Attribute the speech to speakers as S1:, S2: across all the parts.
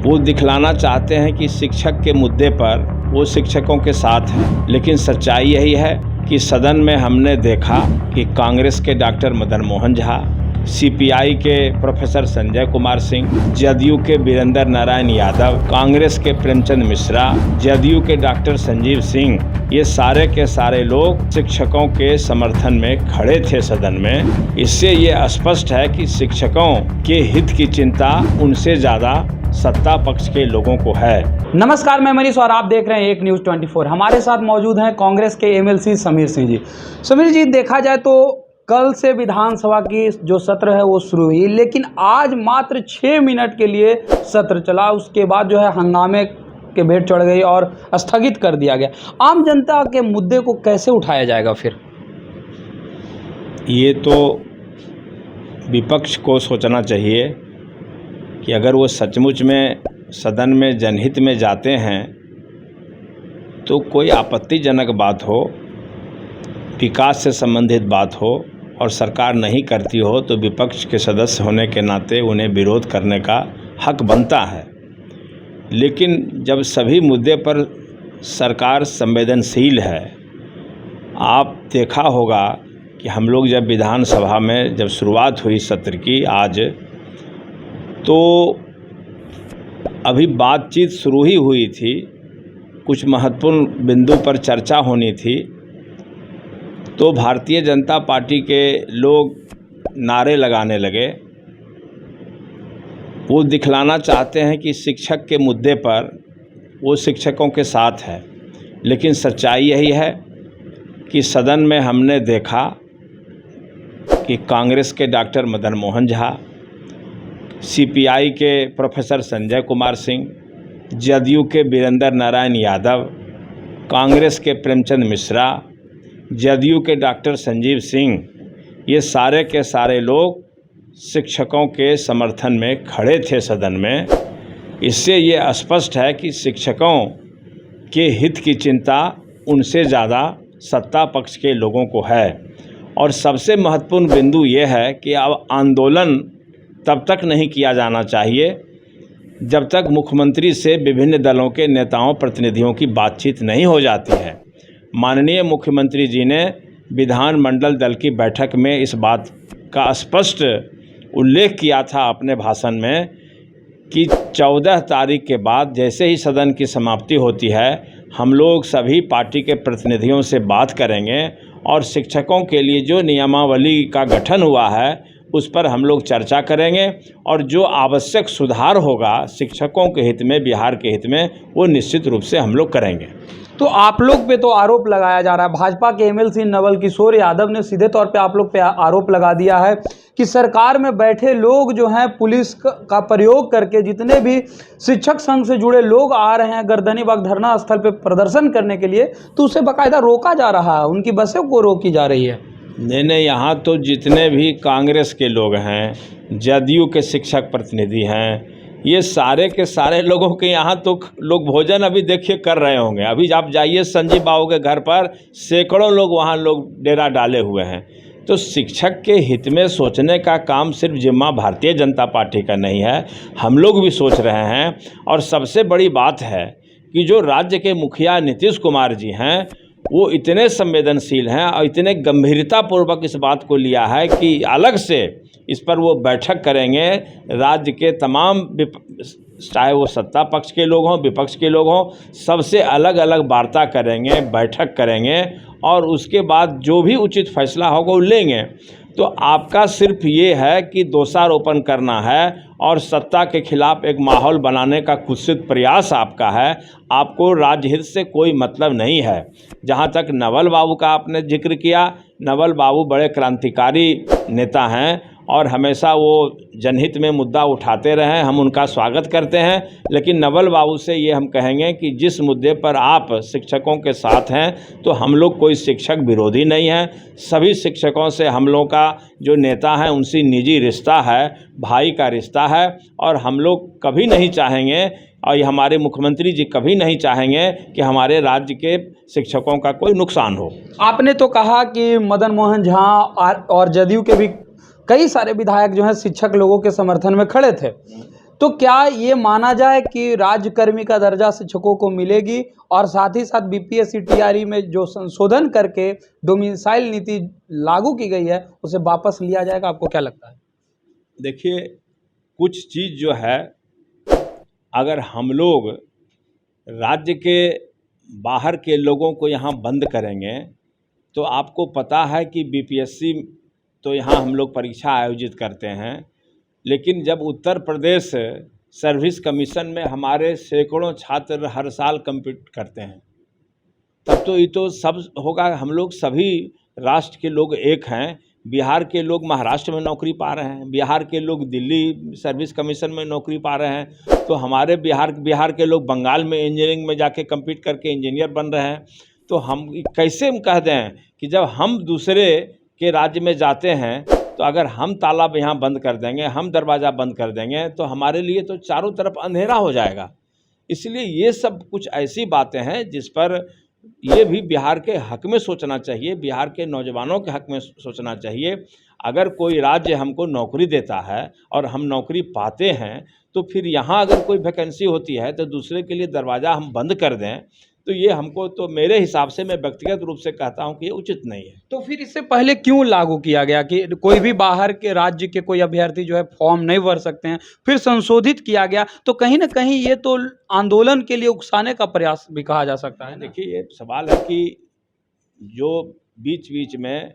S1: वो दिखलाना चाहते हैं कि शिक्षक के मुद्दे पर वो शिक्षकों के साथ हैं, लेकिन सच्चाई यही है कि सदन में हमने देखा कि कांग्रेस के डॉक्टर मदन मोहन झा, सीपीआई के प्रोफेसर संजय कुमार सिंह, जदयू के वीरेंद्र नारायण यादव, कांग्रेस के प्रेमचंद मिश्रा, जदयू के डॉक्टर संजीव सिंह, ये सारे के सारे लोग शिक्षकों के समर्थन में खड़े थे सदन में। इससे ये स्पष्ट है कि शिक्षकों के हित की चिंता उनसे ज़्यादा सत्ता पक्ष के लोगों को है।
S2: नमस्कार, मैं मनीष और आप देख रहे हैं एक न्यूज़ 24। हमारे साथ मौजूद हैं कांग्रेस के एमएलसी समीर सिंह जी। समीर जी, देखा जाए तो कल से विधानसभा की जो सत्र है वो शुरू हुई, लेकिन आज मात्र 6 मिनट के लिए सत्र चला। उसके बाद जो है हंगामे के भेंट चढ़ गई और स्थगित कर दिया गया। आम जनता के मुद्दे को कैसे उठाया जाएगा फिर?
S1: ये तो विपक्ष को सोचना चाहिए कि अगर वो सचमुच में सदन में जनहित में जाते हैं तो कोई आपत्तिजनक बात हो, विकास से संबंधित बात हो और सरकार नहीं करती हो तो विपक्ष के सदस्य होने के नाते उन्हें विरोध करने का हक बनता है। लेकिन जब सभी मुद्दे पर सरकार संवेदनशील है, आप देखा होगा कि हम लोग जब विधानसभा में जब शुरुआत हुई सत्र की आज, तो अभी बातचीत शुरू ही हुई थी, कुछ महत्वपूर्ण बिंदु पर चर्चा होनी थी, तो भारतीय जनता पार्टी के लोग नारे लगाने लगे। वो दिखलाना चाहते हैं कि शिक्षक के मुद्दे पर वो शिक्षकों के साथ है, लेकिन सच्चाई यही है कि सदन में हमने देखा कि कांग्रेस के डॉक्टर मदन मोहन झा, सीपीआई के प्रोफेसर संजय कुमार सिंह, जदयू के वीरेंद्र नारायण यादव, कांग्रेस के प्रेमचंद मिश्रा, जदयू के डॉक्टर संजीव सिंह, ये सारे के सारे लोग शिक्षकों के समर्थन में खड़े थे सदन में। इससे ये स्पष्ट है कि शिक्षकों के हित की चिंता उनसे ज़्यादा सत्ता पक्ष के लोगों को है। और सबसे महत्वपूर्ण बिंदु ये है कि अब आंदोलन तब तक नहीं किया जाना चाहिए जब तक मुख्यमंत्री से विभिन्न दलों के नेताओं प्रतिनिधियों की बातचीत नहीं हो जाती है। माननीय मुख्यमंत्री जी ने विधानमंडल दल की बैठक में इस बात का स्पष्ट उल्लेख किया था अपने भाषण में कि 14 तारीख के बाद जैसे ही सदन की समाप्ति होती है, हम लोग सभी पार्टी के प्रतिनिधियों से बात करेंगे और शिक्षकों के लिए जो नियमावली का गठन हुआ है उस पर हम लोग चर्चा करेंगे और जो आवश्यक सुधार होगा शिक्षकों के हित में, बिहार के हित में, वो निश्चित रूप से हम लोग करेंगे।
S2: तो आप लोग पे तो आरोप लगाया जा रहा है, भाजपा के एमएलसी नवल किशोर यादव ने सीधे तौर पे आप लोग पे आरोप लगा दिया है कि सरकार में बैठे लोग जो हैं पुलिस का प्रयोग करके जितने भी शिक्षक संघ से जुड़े लोग आ रहे हैं गर्दनीबाग धरना स्थल पे प्रदर्शन करने के लिए, तो उसे बाकायदा रोका जा रहा है, उनकी बसें को रोकी जा रही है।
S1: नहीं, यहाँ तो जितने भी कांग्रेस के लोग हैं, जदयू के शिक्षक प्रतिनिधि हैं, ये सारे के सारे लोगों के यहाँ तो लोग भोजन अभी देखिए कर रहे होंगे। अभी आप जाइए संजीव बाबू के घर पर, सैकड़ों लोग वहाँ लोग डेरा डाले हुए हैं। तो शिक्षक के हित में सोचने का काम सिर्फ जिम्मा भारतीय जनता पार्टी का नहीं है, हम लोग भी सोच रहे हैं। और सबसे बड़ी बात है कि जो राज्य के मुखिया नीतीश कुमार जी हैं, वो इतने संवेदनशील हैं और इतने गंभीरतापूर्वक इस बात को लिया है कि अलग से इस पर वो बैठक करेंगे। राज्य के तमाम, चाहे वो सत्ता पक्ष के लोग हों, विपक्ष के लोग हों, सबसे अलग अलग वार्ता करेंगे, बैठक करेंगे और उसके बाद जो भी उचित फैसला होगा वो लेंगे। तो आपका सिर्फ ये है कि दोषारोपण करना है और सत्ता के खिलाफ एक माहौल बनाने का कुत्सित प्रयास आपका है। आपको राज्यहित से कोई मतलब नहीं है। जहाँ तक नवल बाबू का आपने जिक्र किया, नवल बाबू बड़े क्रांतिकारी नेता हैं और हमेशा वो जनहित में मुद्दा उठाते रहे, हम उनका स्वागत करते हैं। लेकिन नवल बाबू से ये हम कहेंगे कि जिस मुद्दे पर आप शिक्षकों के साथ हैं, तो हम लोग कोई शिक्षक विरोधी नहीं हैं। सभी शिक्षकों से हम लोग का जो नेता है उनसे निजी रिश्ता है, भाई का रिश्ता है और हम लोग कभी नहीं चाहेंगे और ये हमारे मुख्यमंत्री जी कभी नहीं चाहेंगे कि हमारे राज्य के शिक्षकों का कोई नुकसान हो।
S2: आपने तो कहा कि मदन मोहन झा और जदयू के भी कई सारे विधायक जो हैं शिक्षक लोगों के समर्थन में खड़े थे, तो क्या ये माना जाए कि राज्यकर्मी का दर्जा शिक्षकों को मिलेगी और साथ ही साथ बीपीएससी टीआरई में जो संशोधन करके डोमिसाइल नीति लागू की गई है उसे वापस लिया जाएगा? आपको क्या लगता है?
S1: देखिए, कुछ चीज़ जो है, अगर हम लोग राज्य के बाहर के लोगों को यहाँ बंद करेंगे तो आपको पता है कि बीपीएससी तो यहाँ हम लोग परीक्षा आयोजित करते हैं, लेकिन जब उत्तर प्रदेश सर्विस कमीशन में हमारे सैकड़ों छात्र हर साल कम्पीट करते हैं, तब तो ये तो सब होगा। हम लोग सभी राष्ट्र के लोग एक हैं। बिहार के लोग महाराष्ट्र में नौकरी पा रहे हैं, बिहार के लोग दिल्ली सर्विस कमीशन में नौकरी पा रहे हैं, तो हमारे बिहार के लोग बंगाल में इंजीनियरिंग में जाके कम्पीट करके इंजीनियर बन रहे हैं। तो हम कैसे हम कह दें कि जब हम दूसरे के राज्य में जाते हैं तो अगर हम ताला यहाँ बंद कर देंगे, हम दरवाज़ा बंद कर देंगे, तो हमारे लिए तो चारों तरफ अंधेरा हो जाएगा। इसलिए ये सब कुछ ऐसी बातें हैं जिस पर ये भी बिहार के हक में सोचना चाहिए, बिहार के नौजवानों के हक में सोचना चाहिए। अगर कोई राज्य हमको नौकरी देता है और हम नौकरी पाते हैं, तो फिर यहाँ अगर कोई वैकेंसी होती है तो दूसरे के लिए दरवाज़ा हम बंद कर दें, तो ये हमको, तो मेरे हिसाब से, मैं व्यक्तिगत रूप से कहता हूँ कि ये उचित नहीं है।
S2: तो फिर इससे पहले क्यों लागू किया गया कि कोई भी बाहर के राज्य के कोई अभ्यर्थी जो है फॉर्म नहीं भर सकते हैं, फिर संशोधित किया गया? तो कहीं ना कहीं ये तो आंदोलन के लिए उकसाने का प्रयास भी कहा जा सकता है।
S1: देखिए, ये सवाल है कि जो बीच बीच में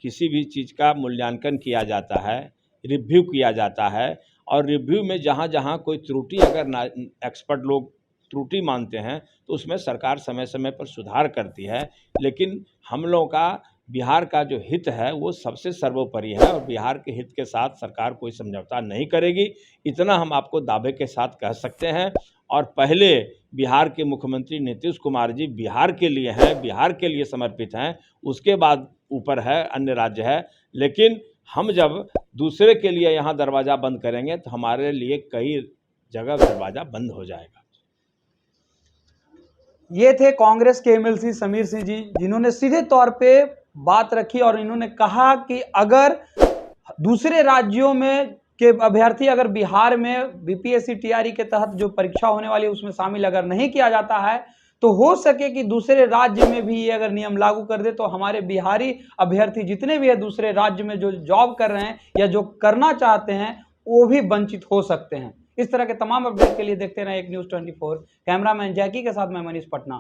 S1: किसी भी चीज़ का मूल्यांकन किया जाता है, रिव्यू किया जाता है, और रिव्यू में जहाँ जहाँ कोई त्रुटि, अगर एक्सपर्ट लोग त्रुटि मानते हैं तो उसमें सरकार समय समय पर सुधार करती है। लेकिन हम लोगों का, बिहार का जो हित है वो सबसे सर्वोपरि है, और बिहार के हित के साथ सरकार कोई समझौता नहीं करेगी, इतना हम आपको दावे के साथ कह सकते हैं। और पहले बिहार के मुख्यमंत्री नीतीश कुमार जी बिहार के लिए हैं, बिहार के लिए समर्पित हैं, उसके बाद ऊपर है अन्य राज्य है। लेकिन हम जब दूसरे के लिए यहाँ दरवाज़ा बंद करेंगे तो हमारे लिए कई जगह दरवाज़ा बंद हो जाएगा।
S2: ये थे कांग्रेस के एमएलसी समीर सिंह जी, जिन्होंने सीधे तौर पे बात रखी और इन्होंने कहा कि अगर दूसरे राज्यों में के अभ्यर्थी अगर बिहार में बीपीएससी टीआरई के तहत जो परीक्षा होने वाली है उसमें शामिल अगर नहीं किया जाता है, तो हो सके कि दूसरे राज्य में भी ये अगर नियम लागू कर दे तो हमारे बिहारी अभ्यर्थी जितने भी है दूसरे राज्य में जो जॉब कर रहे हैं या जो करना चाहते हैं वो भी वंचित हो सकते हैं। इस तरह के तमाम अपडेट के लिए देखते रहें एक न्यूज़ 24। कैमरामैन जैकी के साथ मैं मनीष पटना।